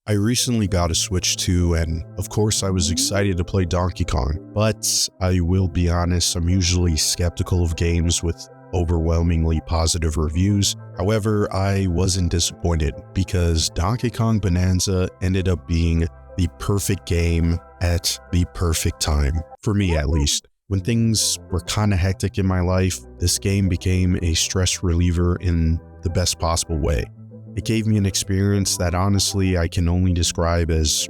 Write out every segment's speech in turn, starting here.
I recently got a Switch 2 and of course I was excited to play Donkey Kong, but I will be honest, I'm usually skeptical of games with overwhelmingly positive reviews. However, I wasn't disappointed because Donkey Kong Bananza ended up being the perfect game at the perfect time, for me at least. When things were kinda hectic in my life, this game became a stress reliever in the best possible way. It gave me an experience that honestly I can only describe as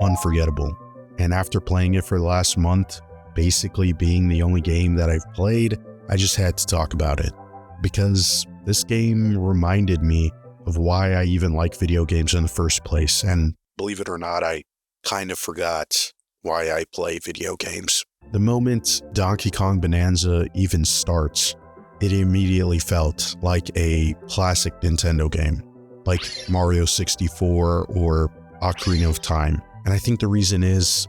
unforgettable. And after playing it for the last month, basically being the only game that I've played, I just had to talk about it. Because this game reminded me of why I even like video games in the first place. And believe it or not, I kind of forgot why I play video games. The moment Donkey Kong Bananza even starts, it immediately felt like a classic Nintendo game, like Mario 64 or Ocarina of Time. And I think the reason is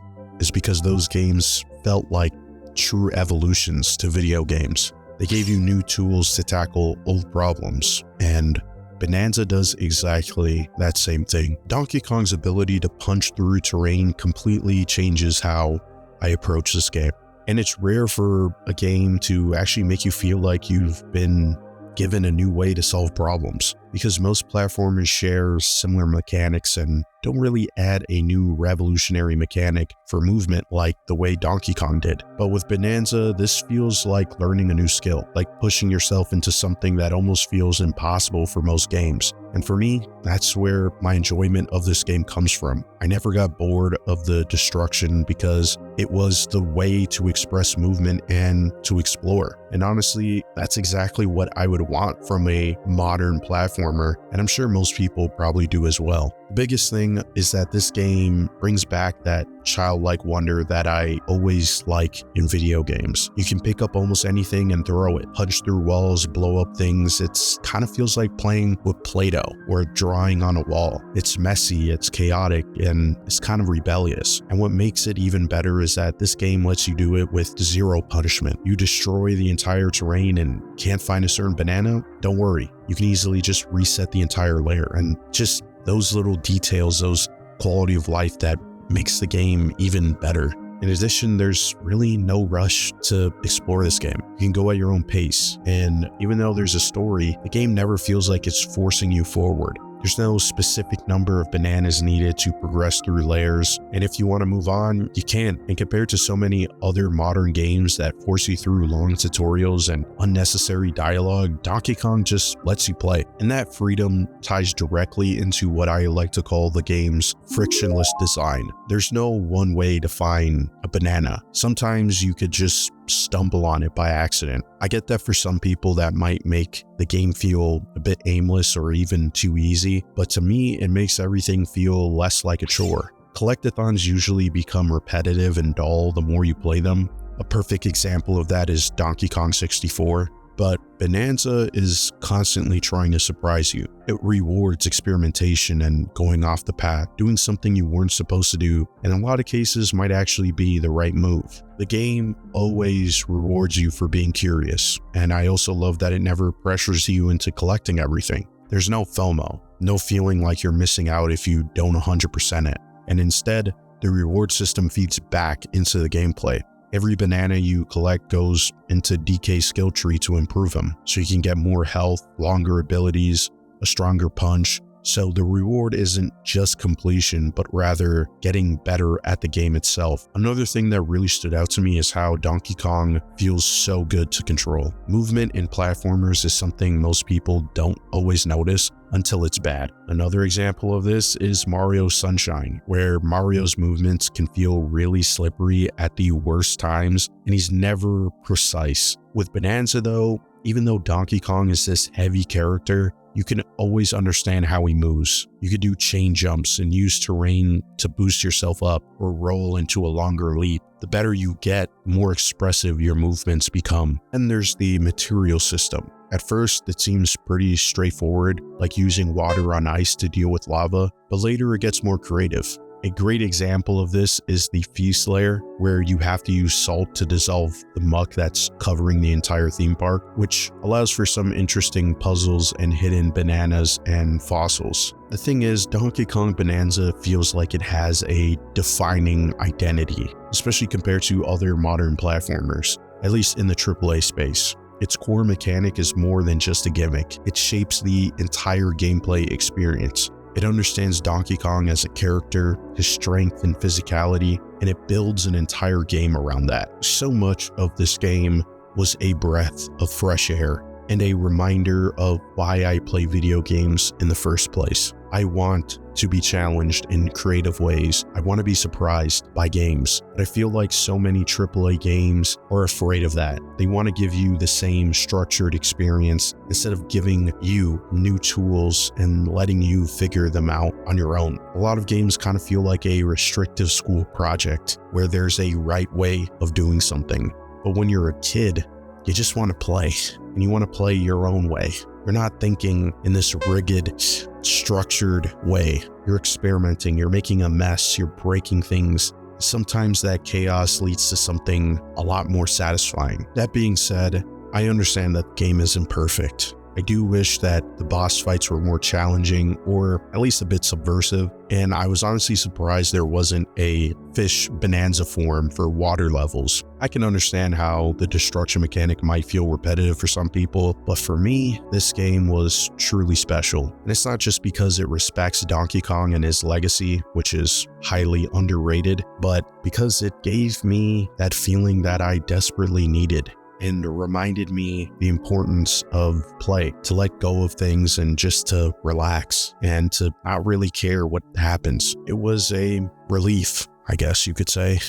because those games felt like true evolutions to video games. They gave you new tools to tackle old problems, and Bananza does exactly that same thing. Donkey Kong's ability to punch through terrain completely changes how I approach this game. And it's rare for a game to actually make you feel like you've been given a new way to solve problems, because most platformers share similar mechanics and don't really add a new revolutionary mechanic for movement like the way Donkey Kong did. But with Bananza, this feels like learning a new skill, like pushing yourself into something that almost feels impossible for most games. And for me, that's where my enjoyment of this game comes from. I never got bored of the destruction because it was the way to express movement and to explore. And honestly, that's exactly what I would want from a modern platformer, and I'm sure most people probably do as well. The biggest thing is that this game brings back that childlike wonder that I always like in video games. You can pick up almost anything and throw it, punch through walls, blow up things. It's kind of feels like playing with Play-Doh or drawing on a wall. It's messy, it's chaotic, and it's kind of rebellious. And what makes it even better is that this game lets you do it with zero punishment. You destroy the entire terrain and can't find a certain banana? Don't worry, you can easily just reset the entire layer. And just those little details, those quality of life that makes the game even better. In addition, there's really no rush to explore this game. You can go at your own pace, and even though there's a story, the game never feels like it's forcing you forward. There's no specific number of bananas needed to progress through layers, and if you want to move on, you can. And compared to so many other modern games that force you through long tutorials and unnecessary dialogue, Donkey Kong just lets you play. And that freedom ties directly into what I like to call the game's frictionless design. There's no one way to find a banana. Sometimes you could just stumble on it by accident. I get that for some people that might make the game feel a bit aimless or even too easy, but to me it makes everything feel less like a chore. Collectathons usually become repetitive and dull the more you play them. A perfect example of that is Donkey Kong 64. But Bananza is constantly trying to surprise you. It rewards experimentation and going off the path, doing something you weren't supposed to do, and in a lot of cases might actually be the right move. The game always rewards you for being curious, and I also love that it never pressures you into collecting everything. There's no FOMO, no feeling like you're missing out if you don't 100% it, and instead, the reward system feeds back into the gameplay. Every banana you collect goes into DK's skill tree to improve them, so you can get more health, longer abilities, a stronger punch. So the reward isn't just completion, but rather getting better at the game itself. Another thing that really stood out to me is how Donkey Kong feels so good to control. Movement in platformers is something most people don't always notice until it's bad. Another example of this is Mario Sunshine, where Mario's movements can feel really slippery at the worst times, and he's never precise. With Bananza though, even though Donkey Kong is this heavy character, you can always understand how he moves. You could do chain jumps and use terrain to boost yourself up or roll into a longer leap. The better you get, the more expressive your movements become. And there's the material system. At first, it seems pretty straightforward, like using water on ice to deal with lava, but later it gets more creative. A great example of this is the feast layer, where you have to use salt to dissolve the muck that's covering the entire theme park, which allows for some interesting puzzles and hidden bananas and fossils. The thing is, Donkey Kong Bananza feels like it has a defining identity, especially compared to other modern platformers, at least in the AAA space. Its core mechanic is more than just a gimmick. It shapes the entire gameplay experience. It understands Donkey Kong as a character, his strength and physicality, and it builds an entire game around that. So much of this game was a breath of fresh air and a reminder of why I play video games in the first place. I want to be challenged in creative ways. I want to be surprised by games, but I feel like so many AAA games are afraid of that. They want to give you the same structured experience instead of giving you new tools and letting you figure them out on your own. A lot of games kind of feel like a restrictive school project where there's a right way of doing something. But when you're a kid, you just want to play, and you want to play your own way. You're not thinking in this rigid, structured way. You're experimenting, you're making a mess, you're breaking things. Sometimes that chaos leads to something a lot more satisfying. That being said, I understand that the game isn't perfect. I do wish that the boss fights were more challenging or at least a bit subversive, and I was honestly surprised there wasn't a fish bonanza form for water levels. I can understand how the destruction mechanic might feel repetitive for some people, but for me, this game was truly special. And it's not just because it respects Donkey Kong and his legacy, which is highly underrated, but because it gave me that feeling that I desperately needed, and reminded me the importance of play, to let go of things and just to relax and to not really care what happens. It was a relief, I guess you could say.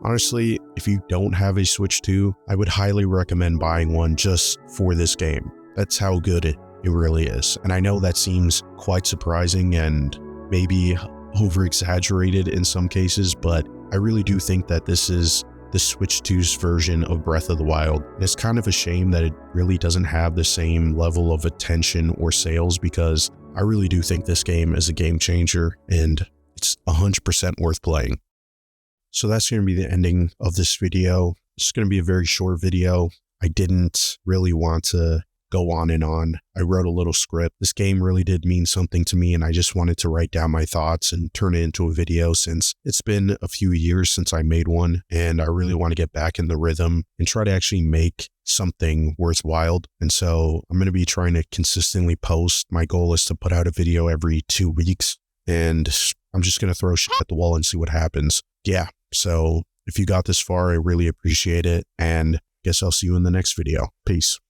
Honestly, if you don't have a Switch 2, I would highly recommend buying one just for this game. That's how good it really is. And I know that seems quite surprising and maybe over-exaggerated in some cases, but I really do think that this is the Switch 2's version of Breath of the Wild. And it's kind of a shame that it really doesn't have the same level of attention or sales, because I really do think this game is a game changer and it's 100% worth playing. So that's going to be the ending of this video. It's going to be a very short video. I didn't really want to go on and on. I wrote a little script. This game really did mean something to me, and I just wanted to write down my thoughts and turn it into a video, since it's been a few years since I made one, and I really want to get back in the rhythm and try to actually make something worthwhile. And so I'm going to be trying to consistently post. My goal is to put out a video every 2 weeks, and I'm just going to throw shit at the wall and see what happens. Yeah, so if you got this far, I really appreciate it, and guess I'll see you in the next video. Peace.